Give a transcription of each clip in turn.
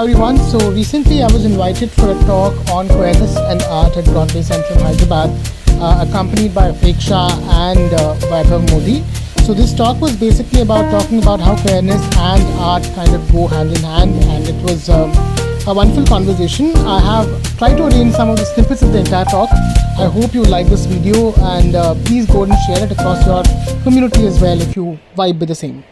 everyone. So recently I was invited for a talk on queerness and art at Goethe Zentrum Hyderabad, accompanied by Apeksha and Vaibhav. So this talk was basically about talking about how queerness and art kind of go hand in hand, and it was a wonderful conversation. I have tried to arrange some of the snippets of the entire talk. I hope you like this video, and please go and share it across your community as well if you vibe with the same.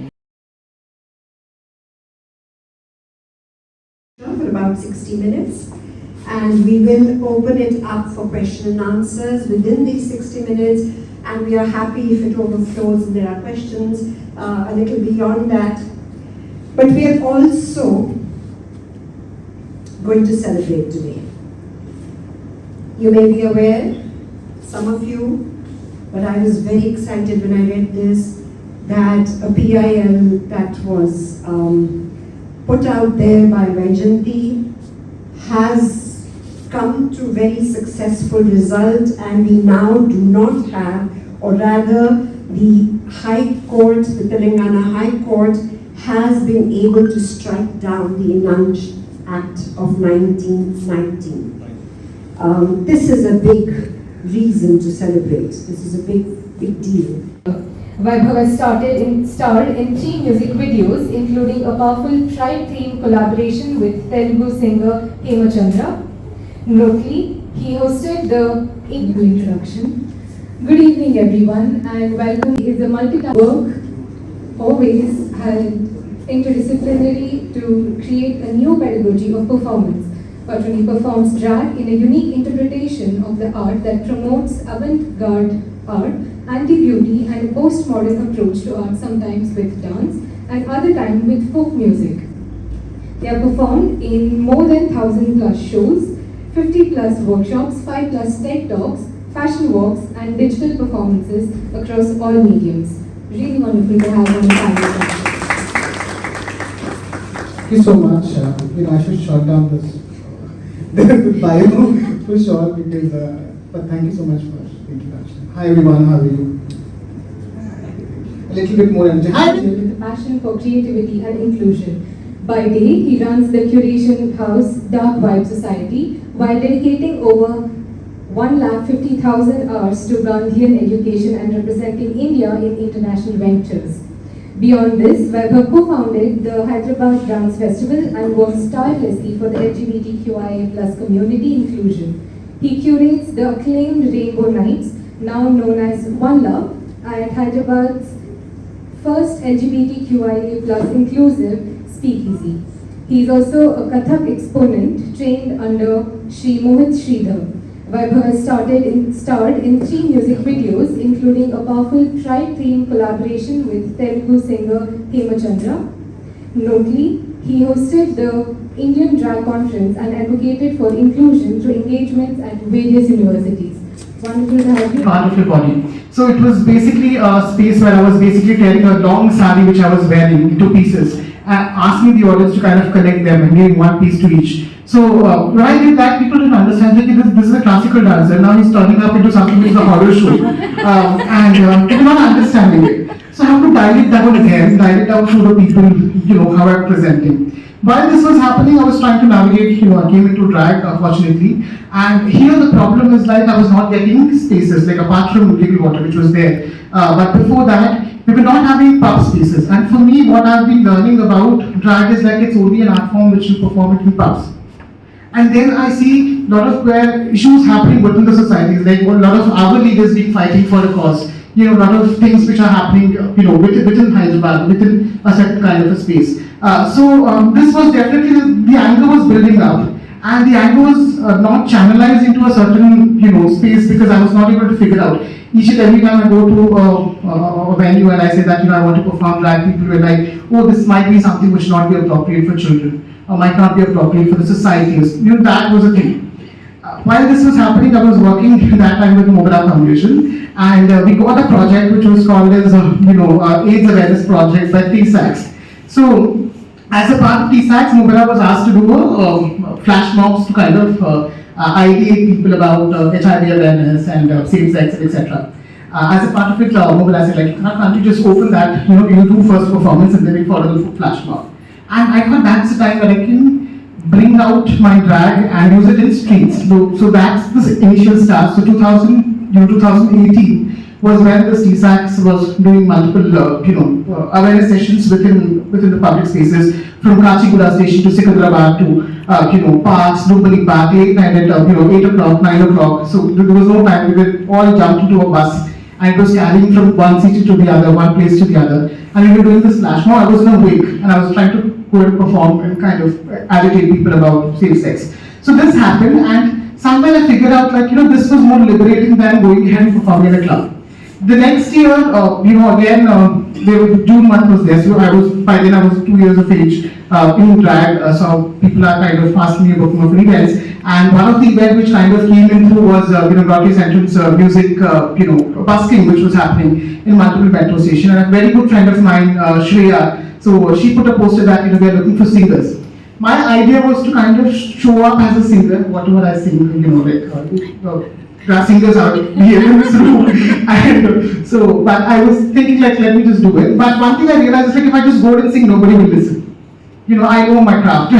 For about 60 minutes, and we will open it up for question and answers within these 60 minutes, and we are happy if it overflows and there are questions a little beyond that. But we are also going to celebrate today. You may be aware, some of you, but I was very excited when I read this, that a PIL that was put out there by Vaibhav has come to very successful result, and we now do not have, or rather the High Court, the Telangana High Court has been able to strike down the Nunch Act of 1919. This is a big reason to celebrate. This is a big deal. Vaibhav has starred in 3 music videos, including a powerful tri-theme collaboration with Telugu singer Hemachandra. Notably, he hosted the introduction. Good evening, everyone, and welcome. Is a multi-task work, always and interdisciplinary to create a new pedagogy of performance. Patruni performs drag in a unique interpretation of the art that promotes avant-garde art, anti-beauty, and a postmodern approach to art, sometimes with dance and other times with folk music. They are performed in more than 1,000 plus shows, 50 plus workshops, 5 plus TED Talks, fashion walks, and digital performances across all mediums. Really wonderful to have on the panel. Thank you so much. I should shut down this bio for sure, because but thank you so much for the introduction. Hi everyone, how are you? A little bit more energy. Hi. With a passion for creativity and inclusion. By day, he runs the curation house Dark Vibe Society while dedicating over 150,000 hours to Gandhian education and representing India in international ventures. Beyond this, Vaibhav co-founded the Hyderabad Dance Festival and works tirelessly for the LGBTQIA+ community inclusion. He curates the acclaimed Rainbow Nights, now known as One Love, and Hyderabad's first LGBTQIA+ inclusive speakeasy. He is also a Kathak exponent trained under Sri Mohit Sridhar. Vaibhav has starred in 3 music videos, including a powerful tri-theme collaboration with Telugu singer Hemachandra. Notably, he hosted the Indian Drag Conference and advocated for inclusion through engagements at various universities. Wonderful to have you. Part of your body. So it was basically a space where I was basically tearing a long sari which I was wearing into pieces, asking the audience to kind of connect them and giving one piece to each. So when I did that, people didn't understand that this is a classical dancer. Now he's turning up into something which is a horror show, and they were not understanding it. So I have to dial it down again, dial it down to the people, how I'm presenting. While this was happening, I was trying to navigate, I came into drag, unfortunately, and here the problem is I was not getting spaces, apart from Liquid Water, which was there. But before that, we were not having pub spaces. And for me, what I've been learning about drag is it's only an art form which you perform it in pubs. And then I see a lot of queer issues happening within the societies, a lot of our leaders being fighting for a cause. A lot of things which are happening, within Hyderabad, within a certain kind of a space. So this was definitely, the anger was building up, and the anger was not channelized into a certain, space, because I was not able to figure out. Each and every time I go to a venue and I say that, I want to perform drag, people were like, oh, this might be something which not be appropriate for children, or might not be appropriate for the society. That was a thing. While this was happening, I was working that time with Mobile Foundation, and we got a project which was called as, AIDS Awareness Project by TSACS. So, as a part of TSACS, Mobile was asked to do flash mobs to kind of ideate people about HIV awareness and same-sex, etc. As a part of it, Mobile said, can't you just open that, you do first performance and then we follow the flash mob. And I thought that's the time when I can bring out my drag and use it in streets. So that's the initial start. So 2018 was when the CSACs was doing multiple, awareness sessions within the public spaces, from Kachiguda station to Secunderabad to, parks, Dubali Park, late night at, 8 o'clock, 9 o'clock. So there was no time. We were all jumped into a bus and it was carrying from one city to the other, one place to the other. And we were doing this flash mob. I was in a wig and I was trying to go and perform and kind of agitate people about safe sex. So this happened, and somewhere I figured out, this was more liberating than going ahead and performing in a club. The next year, again, June month was there, so by then I was 2 years of age in drag, so people are kind of asking me about more events. And one of the events which kind of came in through was, Goethe Zentrum's music, busking, which was happening in multiple metro stations. And a very good friend of mine, Shreya, so she put a poster that, they're looking for singers. My idea was to kind of show up as a singer, whatever I sing, there are singers out here in this room. And so, but I was thinking let me just do it. But one thing I realized is if I just go and sing, nobody will listen. I know my craft.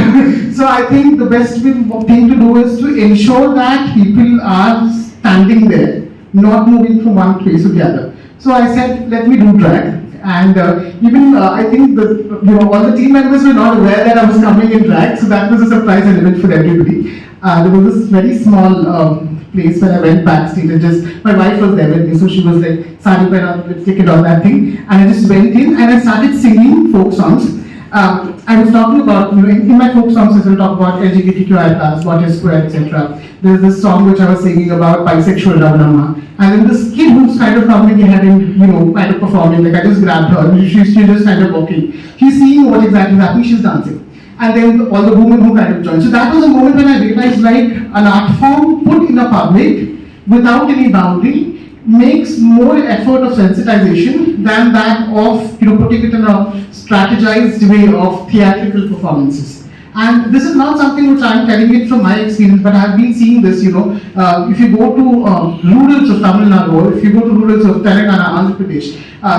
So I think the best thing to do is to ensure that people are standing there, not moving from one place to the other. So I said, let me do drag. And even I think all the team members were not aware that I was coming in drag, so that was a surprise element for everybody. There was this very small place where I went backstage and my wife was there with me, so she was like, "Sari pehna, lipstick and all that thing," and I just went in and I started singing folk songs. I was talking about, in my folk songs I will talk about LGBTQI+, what is queer, etc. There's this song which I was singing about bisexual Ravanamma, and then this kid who's kind of coming ahead and, kind of performing, like I just grabbed her, and she's just kind of walking. She's seeing what exactly is happening, she's dancing. And then all the women who kind of joined. So that was a moment when I realized an art form put in a public without any boundary makes more effort of sensitization than that of putting it in a strategized way of theatrical performances. And this is not something which I'm telling it from my experience, but I've been seeing this, if you go to rurals of Tamil Nadu, or if you go to rurals of Telangana, Andhra Pradesh,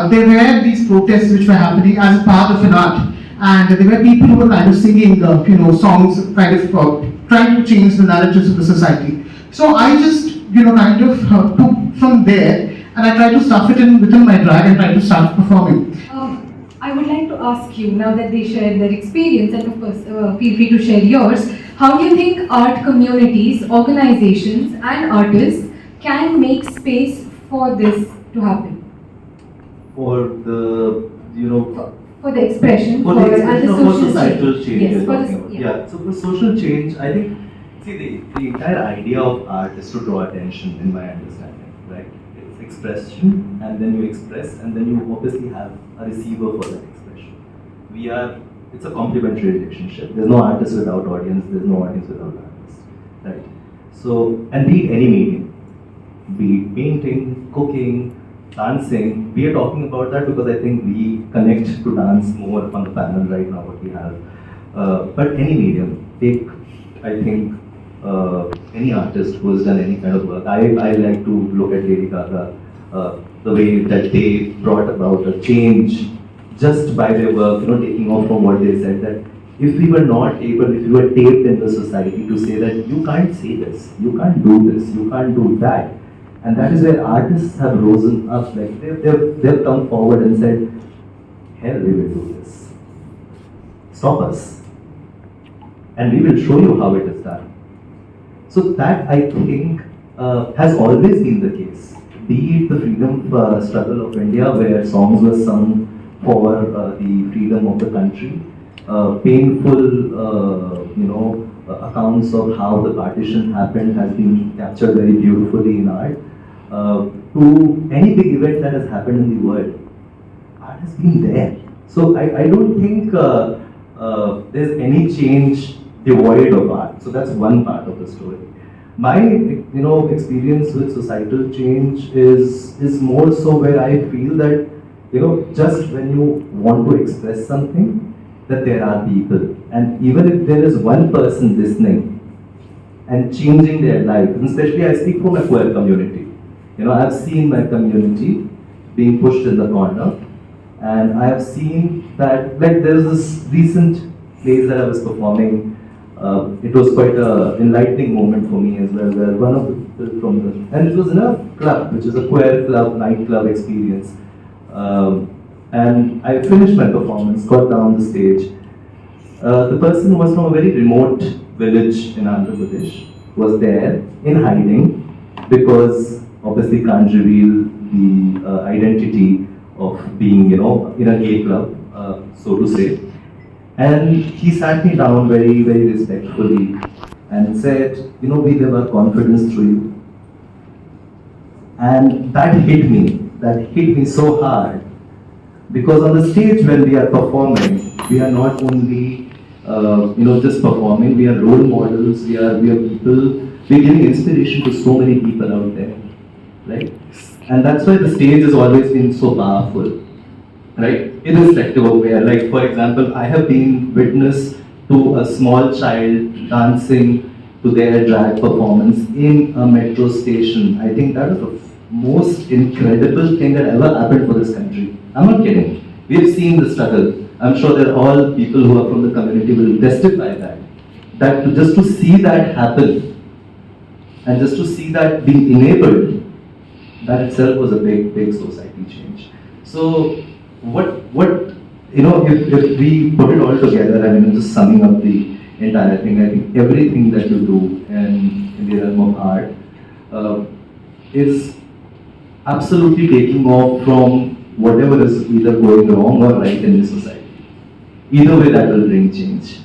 there were these protests which were happening as part of an art. And there were people who were kind of singing, songs, kind of trying to change the narratives of the society. So I just, kind of took from there, and I tried to stuff it in within my drag and tried to start performing. I would like to ask you, now that they shared their experience, and of course, feel free to share yours, how do you think art communities, organizations, and artists can make space for this to happen? For the, For the expression, for societal change. Yes, So for social change, I think, the entire idea of art is to draw attention, in my understanding, right? It's expression, and then you express, and then you obviously have a receiver for that expression. It's a complementary relationship. There's no artist without audience, there's no audience without artist, right? So, and be it any medium, be it painting, cooking, dancing. We are talking about that because I think we connect to dance more on the panel right now, what we have. But any medium, take, I think, any artist who has done any kind of work. I like to look at Lady Gaga, the way that they brought about a change just by their work, taking off from what they said, that if we were not able, if we were taped in the society to say that you can't say this, you can't do this, you can't do that. And that is where artists have risen up, like they've come forward and said, hell, we will do this. Stop us. And we will show you how it is done. So that, I think, has always been the case. Be it the freedom struggle of India, where songs were sung for the freedom of the country, painful, accounts of how the partition happened has been captured very beautifully in art. To any big event that has happened in the world, art has been there. So I don't think there's any change devoid of art. So that's one part of the story. My experience with societal change is more so where I feel that just when you want to express something, that there are people, and even if there is one person listening and changing their life, and especially I speak for my queer community. I've seen my community being pushed in the corner, and I have seen that, like, there was this recent plays that I was performing it was quite an enlightening moment for me as well, where one of the people from the, and it was in a club, which is a queer club, nightclub experience. And I finished my performance, got down the stage. The person was from a very remote village in Andhra Pradesh, was there in hiding because obviously can't reveal the identity of being, in a gay club, so to say. And he sat me down very, very respectfully and said, we live our confidence through you. And that hit me so hard. Because on the stage when we are performing, we are not only, just performing, we are role models, we are people, we're giving inspiration to so many people out there, right? And that's why the stage has always been so powerful. Right? Irrespective of where. Like, for example, I have been witness to a small child dancing to their drag performance in a metro station. I think that is the most incredible thing that ever happened for this country. I'm not kidding. We have seen the struggle. I'm sure that all people who are from the community will testify that just to see that happen and just to see that being enabled, that itself was a big, big society change. So, if we put it all together, just summing up the entire thing, I think everything that you do in the realm of art is absolutely taking off from whatever is either going wrong or right in the society. Either way, that will bring change,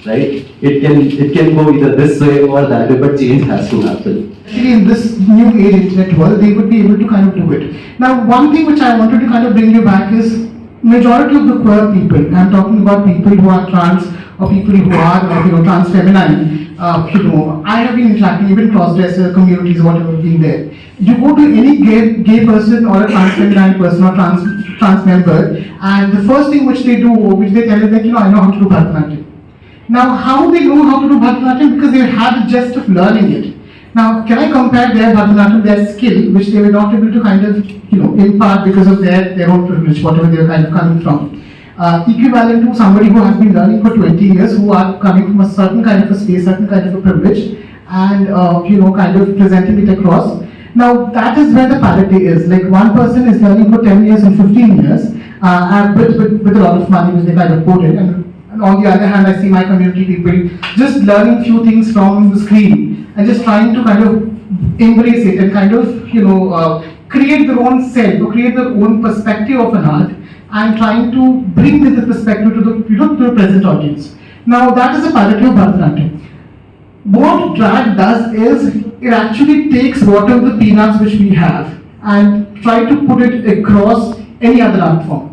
right? It can go either this way or that way, but change has to happen. Actually, in this new age internet world, they would be able to kind of do it. Now, one thing which I wanted to kind of bring you back is majority of the queer people. I'm talking about people who are trans or people who are trans feminine. I have been interacting even cross-dresser communities, whatever been there. You go to any gay person or a trans feminine person or trans member, and the first thing which they do, which they tell is like, I know how to do Bharatanatyam. Now, how they know how to do Bharatanatyam? Because they had the gist of learning it. Now, can I compare their Bharatanatyam, their skill, which they were not able to kind of, impart because of their own privilege, whatever they were kind of coming from. Equivalent to somebody who has been learning for 20 years, who are coming from a certain kind of a space, certain kind of a privilege, and, kind of presenting it across. Now, that is where the parity is. Like, one person is learning for 10 years and 15 years, with a lot of money, which they kind of put in, and on the other hand, I see my community people just learning few things from the screen and just trying to kind of embrace it and kind of, create their own self, or create their own perspective of an art, and trying to bring the perspective to the present audience. Now, that is a parity of Bharatanatyam. What drag does is, it actually takes whatever the peanuts which we have and try to put it across any other art form.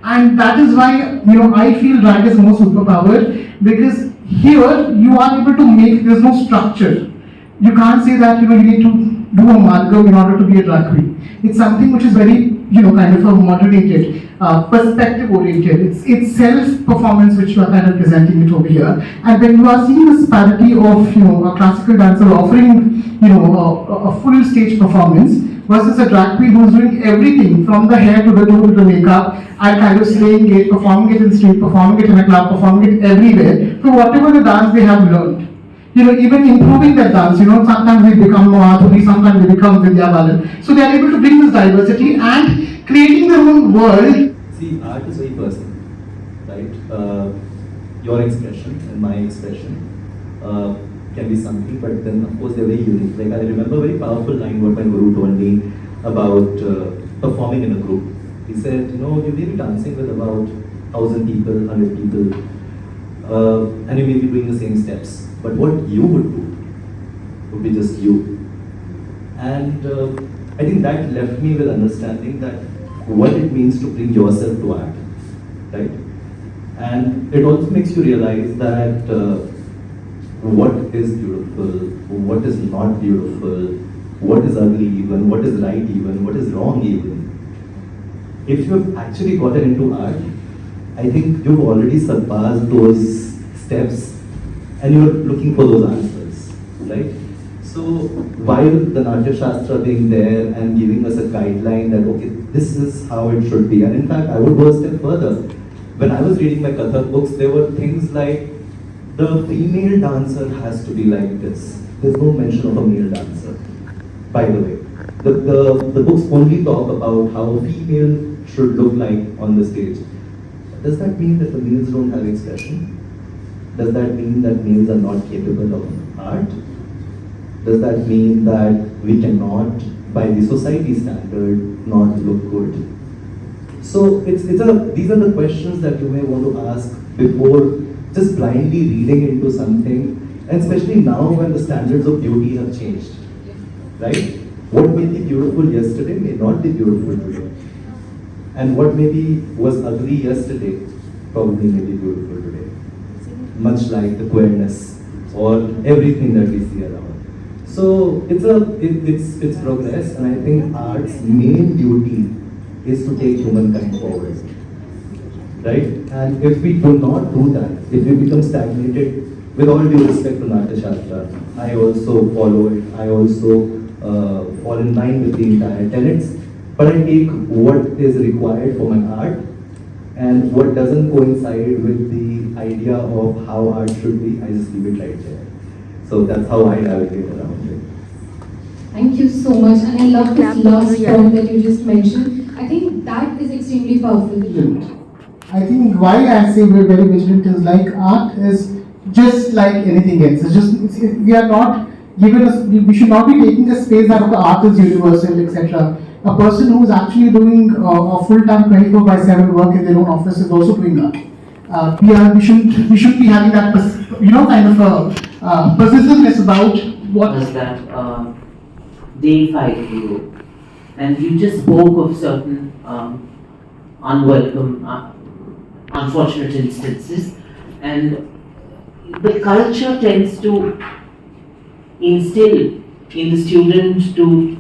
And that is why, I feel drag is more superpowered, because here you are able to make, there's no structure. You can't say that, you need to do a margam in order to be a drag queen. It's something which is very, kind of a moderated, perspective oriented. It's self-performance which you are kind of presenting it over here. And when you are seeing this parity of, a classical dancer offering, a full stage performance versus a drag queen who's doing everything from the hair to the toe to the makeup and kind of slaying it, performing it in street, performing it in a club, performing it everywhere, so whatever the dance they have learned. Even improving that dance, sometimes they become Madhuri, sometimes they become Vidya Balan. So they are able to bring this diversity and creating their own world. See, art is very personal, right? Your expression and my expression can be something, but then of course they're very unique. Like, I remember a very powerful line what my guru told me about performing in a group. He said, you may be dancing with about 1,000 people, 100 people, and you may be doing the same steps. But what you would do would be just you. And I think that left me with understanding that what it means to bring yourself to art, right? And it also makes you realize that what is beautiful, what is not beautiful, what is ugly even, what is right even, what is wrong even. If you have actually gotten into art, I think you've already surpassed those steps and you're looking for those answers, right? So while the Natya Shastra being there and giving us a guideline that, okay, this is how it should be. And in fact, I would go a step further. When I was reading my Kathak books, there were things like the female dancer has to be like this. There's no mention of a male dancer, by the way. The books only talk about how a female should look like on the stage. Does that mean that the males don't have expression? Does that mean that males are not capable of art? Does that mean that we cannot, by the society standard, not look good? So these are the questions that you may want to ask before just blindly reading into something, and especially now when the standards of beauty have changed, right? What may be beautiful yesterday may not be beautiful today. And what maybe was ugly yesterday probably may be beautiful today. Much like the queerness or everything that we see around. So it's progress, and I think art's main duty is to take humankind forward. Right? And if we do not do that, if we become stagnated, with all due respect to Natya Shastra, I also follow it, I also fall in line with the entire tenets, but I take what is required for my art and what doesn't coincide with the idea of how art should be, I just leave it right there. So that's how I navigate around it. Thank you so much, and I love this last point that you just mentioned. I think that is extremely powerful. I think why I say we're very vigilant is like art is just like anything else. We are not given we should not be taking a space that the art is universal, etc. A person who is actually doing a full-time 24/7 work in their own office is also doing art. We shouldn't be having that kind of a persistence about what was that deify the guru, and you just spoke of certain unwelcome, unfortunate instances, and the culture tends to instill in the student to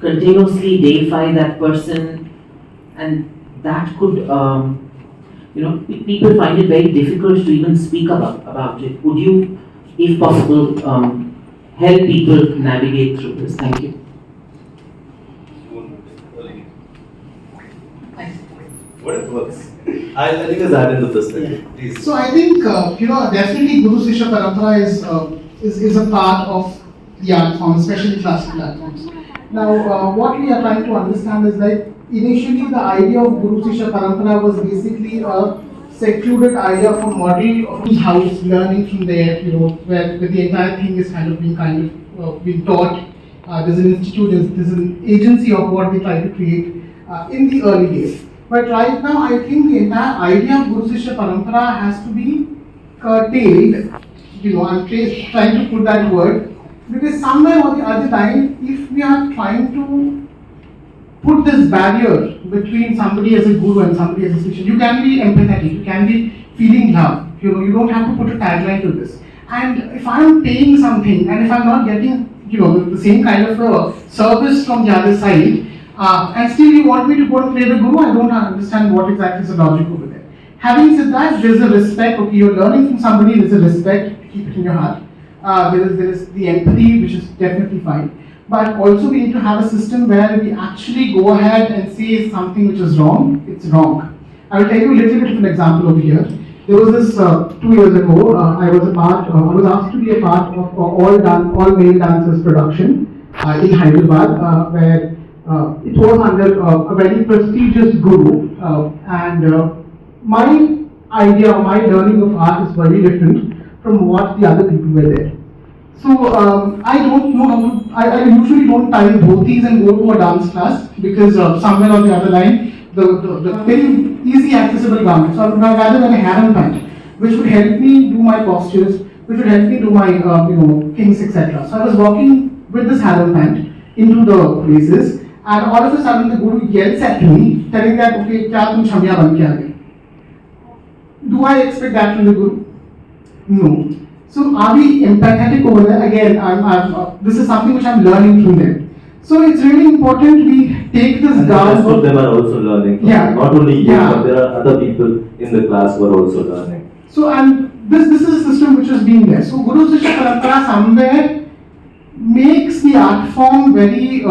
continuously deify that person, and that could, people find it very difficult to even speak about it. Would you, if possible, help people navigate through this? Thank you. What works? I think there's that in the perspective. Please. So I think definitely Guru Sishya Parampara is a part of the art form, especially classical art forms. Now, what we are trying to understand is like initially the idea of Guru Sishya Parampara was basically a secluded idea of a model of whose house, learning from there, where the entire thing is being taught. There's an institute, there's an agency of what they try to create in the early days. But right now, I think the entire idea of Guru Sishya Parampara has to be curtailed. I'm trying to put that word, because somewhere or the other line, if we are trying to put this barrier between somebody as a guru and somebody as a Sishya, you can be empathetic, you can be feeling love. You don't have to put a tagline to this. And if I'm paying something and if I'm not getting the same kind of a service from the other side, and still you want me to go and play the guru, I don't understand what exactly is the logic over there. Having said that, there's a respect. Okay, you're learning from somebody, there's a respect, keep it in your heart. There is the empathy, which is definitely fine. But also we need to have a system where we actually go ahead and say something which is wrong, it's wrong. I will tell you a little bit of an example over here. There was this 2 years ago, I was asked to be a part of all male dancers production in Hyderabad, where it was under a very prestigious guru, and my idea, my learning of art is very different from what the other people were there. So I don't know how to, I usually don't tie dhotis and go to a dance class, because somewhere on the other line, the very easy accessible garments, so rather than a harem pant, which would help me do my postures, which would help me do my things, etc. So I was walking with this harem pant into the places, and all of a sudden the guru yells at me, telling that, okay, kya tum shamya ban ke aa gaye? Do I expect that from the guru? No. So are we empathetic over there? Again, this is something which I'm learning through them. So it's really important we take this guard. Most of them are also learning. Yeah. Not only you, but there are other people in the class who are also learning. So and this is a system which is being there. So Guru Sishya Parampara somewhere makes the art form very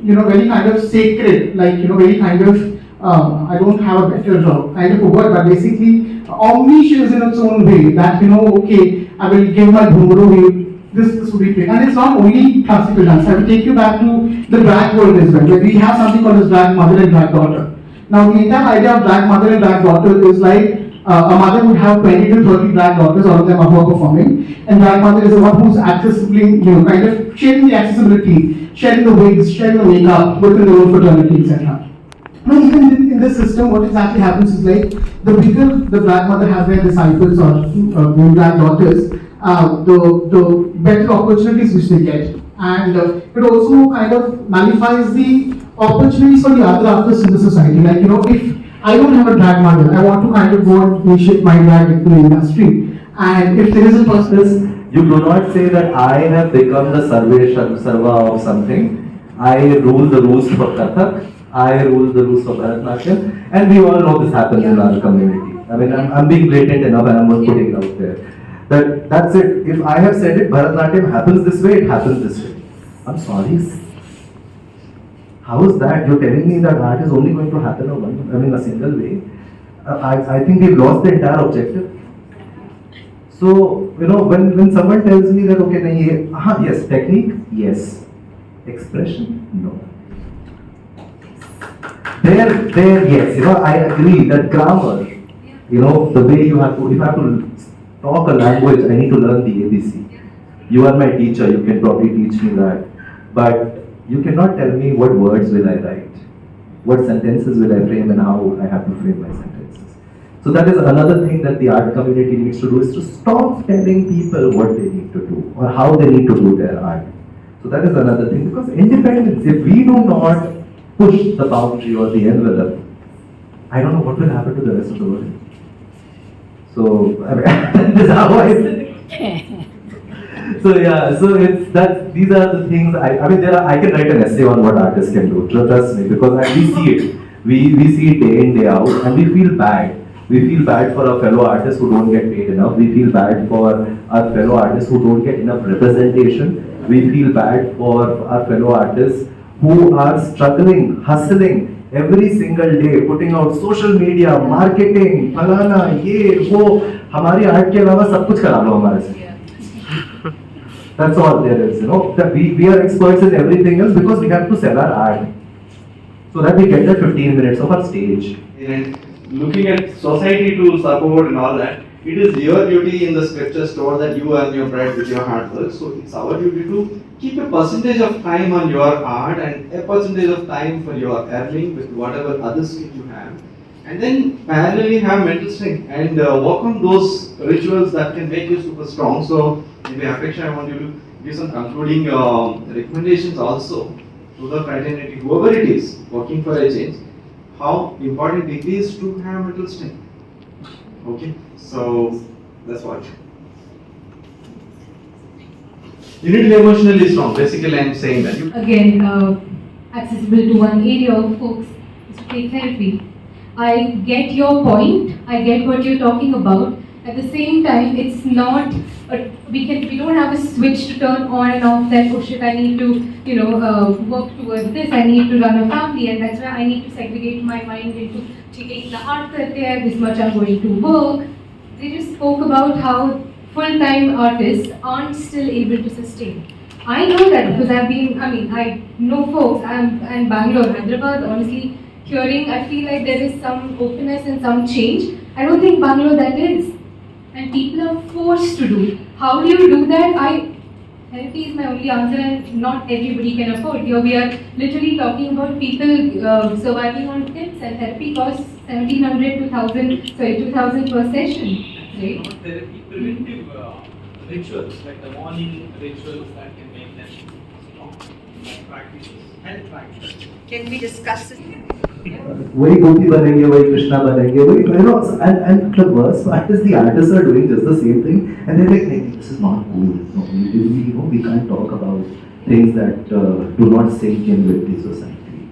very kind of sacred, like very kind of I don't have a better kind of a word, but basically omniscience in its own way. That okay, I will give my bhumuru, this would be great. And it's not only classical dance. I will take you back to the drag world as well, where we have something called as drag mother and drag daughter. Now the entire idea of drag mother and drag daughter is like a mother would have 20 to 30 drag daughters, all of them are performing, and drag mother is the one who's accessibly, kind of sharing the accessibility, sharing the wigs, sharing the makeup within the own fraternity, etc. Now, even in this system, what exactly happens is like the bigger the drag mother has their disciples or drag daughters, the better opportunities which they get, and it also kind of nullifies the opportunities for the other artists in the society. Like if I don't have a drag mother, I want to kind of go and initiate my drag into the industry, and if there is a person, You do not say that I have become the sarva of something. I rule the rules for Kathak. I rule the rules for Bharatanatyam, and we all know this happens in our community. I mean, I'm being blatant enough, and I'm not putting it out there. That's it. If I have said it, Bharatanatyam happens this way, it happens this way. I'm sorry. How is that? You're telling me that art is only going to happen a single way? I think we've lost the entire objective. So, when someone tells me that, okay, yes, technique, yes. Expression, no. There, yes, I agree that grammar, the way if I have to talk a language, I need to learn the ABC. You are my teacher, you can probably teach me that. But you cannot tell me what words will I write, what sentences will I frame, and how I have to frame my sentences. So that is another thing that the art community needs to do, is to stop telling people what they need to do or how they need to do their art. So that is another thing, because independence, if we do not push the boundary or the envelope, I don't know what will happen to the rest of the world. So, this is how I say it. So yeah, so it's that these are the things. I can write an essay on what artists can do. Trust me, because we see it. We see it day in, day out, and we feel bad. We feel bad for our fellow artists who don't get paid enough. We feel bad for our fellow artists who don't get enough representation. We feel bad for our fellow artists who are struggling, hustling every single day, putting out social media, marketing, फलाना ये वो, हमारी art के अलावा सब कुछ करा लो हमारे से. That's all there is, that we are experts in everything else because we have to sell our art, so that we get the 15 minutes of our stage. And looking at society to support and all that, it is your duty in the scripture store that you earn your bread with your hard work. So it's our duty to keep a percentage of time on your art and a percentage of time for your earning with whatever other skill you have. And then parallelly have mental strength and work on those rituals that can make you super strong. So maybe Apeksha, I want you to give some concluding recommendations also to the fraternity, whoever it is, working for a change, how important it is to have mental strength. Okay, so that's what. You need to be emotionally strong. Basically, I'm saying that. Again, accessible to one area of folks is to take therapy. I get your point. I get what you're talking about. At the same time, it's not. We don't have a switch to turn on and off. That oh shit, I need to work towards this. I need to run a family, and that's why I need to segregate my mind into taking the art there. This much I'm going to work. They just spoke about how full-time artists aren't still able to sustain. I know that because I know folks. I'm in Bangalore, Hyderabad. Honestly, hearing, I feel like there is some openness and some change. I don't think Bangalore that is. And people are forced to do. How do you do that? Therapy is my only answer, and not everybody can afford. Here we are literally talking about people surviving on tips, and therapy costs 1,700 to 2,000 per session. Right? Not therapy, preventive rituals, like the morning rituals that can make them strong. Like practices, health practices. Can we discuss it? वही गोपी बनेंगे, वही कृष्णा बनेंगे, वही and the worst part is the artists are doing just the same thing, and they're like, hey, this is not cool. No, we can't talk about things that do not sink in with the society.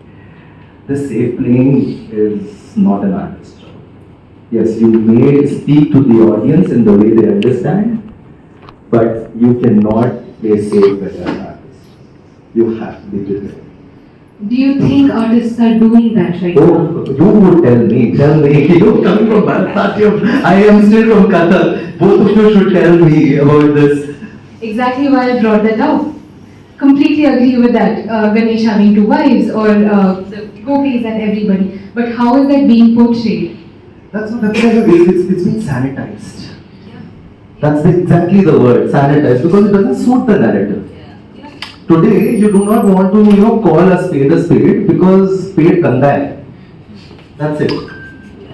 The safe playing is not an artist's job. Yes, you may speak to the audience in the way they understand, but you cannot play safe with an artist. You have to be prepared. Do you think artists are doing that right now? Oh, you would tell me. You coming from Bharatanatyam, I am still from Kathak. Both of you should tell me about this. Exactly why I brought that up. Completely agree with that. Ganesh having two wives or the gopis and everybody. But how is that being portrayed? That's not it's been sanitized. That's exactly the word, sanitized, because it doesn't suit the narrative. Today, you do not want to, call a spade because spade ganga hai. That's it.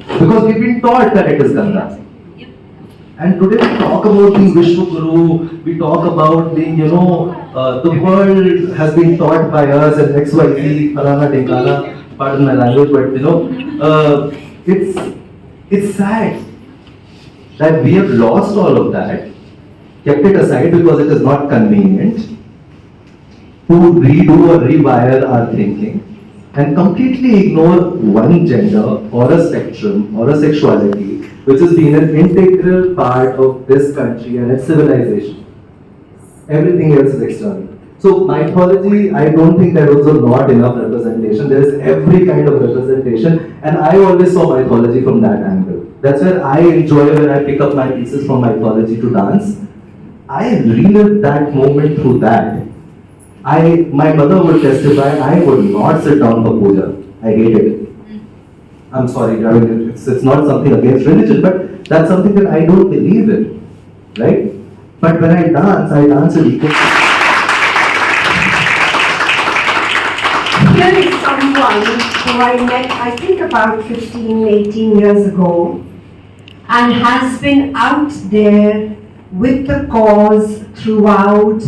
Because we've been taught that it is ganga. And today we talk about being Vishnu Guru, we talk about being, the world has been taught by us and XYZ, Falana Tinkana, pardon my language, but it's sad that we have lost all of that, kept it aside because it is not convenient to redo or rewire our thinking and completely ignore one gender or a spectrum or a sexuality which has been an integral part of this country and its civilization. Everything else is external. So mythology, I don't think there was not enough representation. There is every kind of representation, and I always saw mythology from that angle. That's where I enjoy when I pick up my pieces from mythology to dance. I relive that moment through that. My mother would testify, I would not sit down for puja. I hate it. I'm sorry, I mean, it's not something against religion, but that's something that I don't believe in, right? But when I dance with equal. Here is someone who I met, I think about 15, 18 years ago, and has been out there with the cause throughout,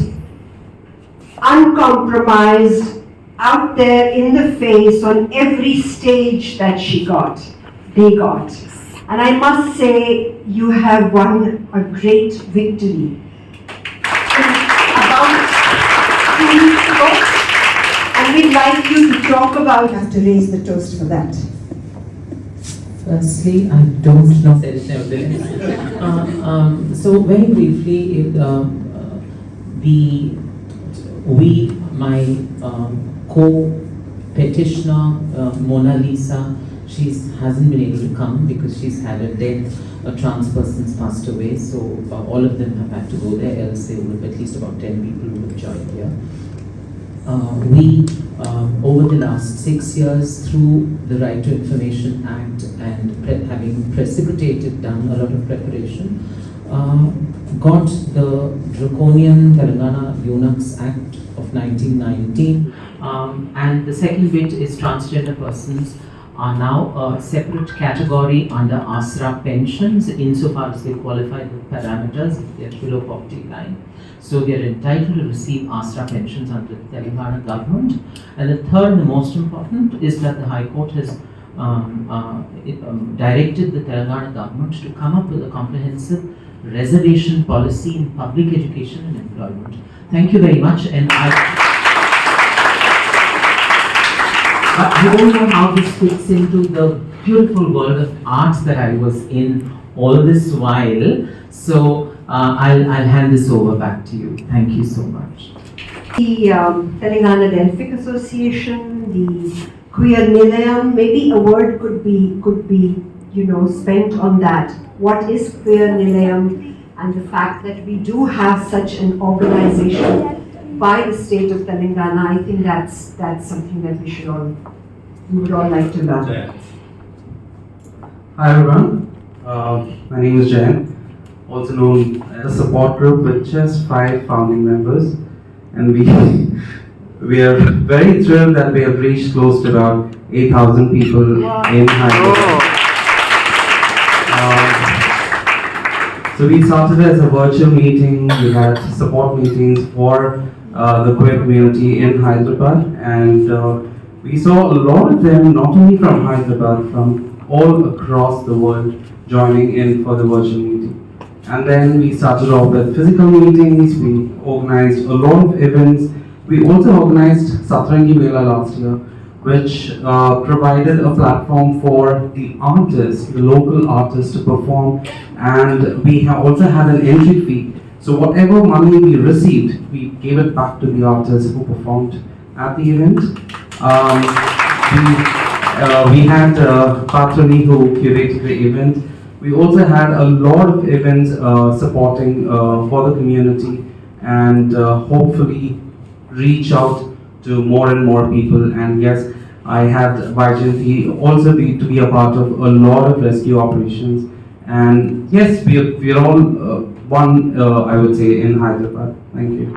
uncompromised, out there in the face on every stage that they got. And I must say, you have won a great victory. About 2 weeks ago, and we'd like you to talk about, have to raise the toast for that. Firstly, I don't know this. So very briefly, my co-petitioner, Mona Lisa, she hasn't been able to come because she's had a death. A trans person's passed away, so all of them have had to go there, else there would have at least about 10 people who have joined here. We, over the last 6 years, through the Right to Information Act and having precipitated, done a lot of preparation, got the draconian Telangana Eunuchs Act of 1919. And the second bit is transgender persons are now a separate category under ASRA pensions insofar as they qualify the parameters if they are below poverty line. So they are entitled to receive ASRA pensions under the Telangana government. And the third and the most important is that the High Court has directed the Telangana government to come up with a comprehensive reservation policy in public education and employment. Thank you very much. And I don't know how this fits into the beautiful world of arts that I was in all this while. So I'll hand this over back to you. Thank you so much. The Telangana Delphic Association, the Queer Nilayam, maybe a word could be spent on that. What is Queer Nilayam, and the fact that we do have such an organization by the state of Telangana, I think that's something that we would all like to learn. Hi everyone, my name is Jayan, also known as a support group with just 5 founding members, and we are very thrilled that we have reached close to about 8,000 people in Hyderabad. So we started as a virtual meeting. We had support meetings for the queer community in Hyderabad, and we saw a lot of them, not only from Hyderabad, from all across the world joining in for the virtual meeting. And then we started off with physical meetings. We organized a lot of events. We also organized Satrangi Mela last year, which provided a platform for the artists, the local artists, to perform, and we have also had an entry fee. So whatever money we received, we gave it back to the artists who performed at the event. We had Patruni who curated the event. We also had a lot of events supporting for the community and hopefully reach out to more and more people. And yes, I had Vaibhav also to be a part of a lot of rescue operations. And yes, we are all one, I would say, in Hyderabad. Thank you.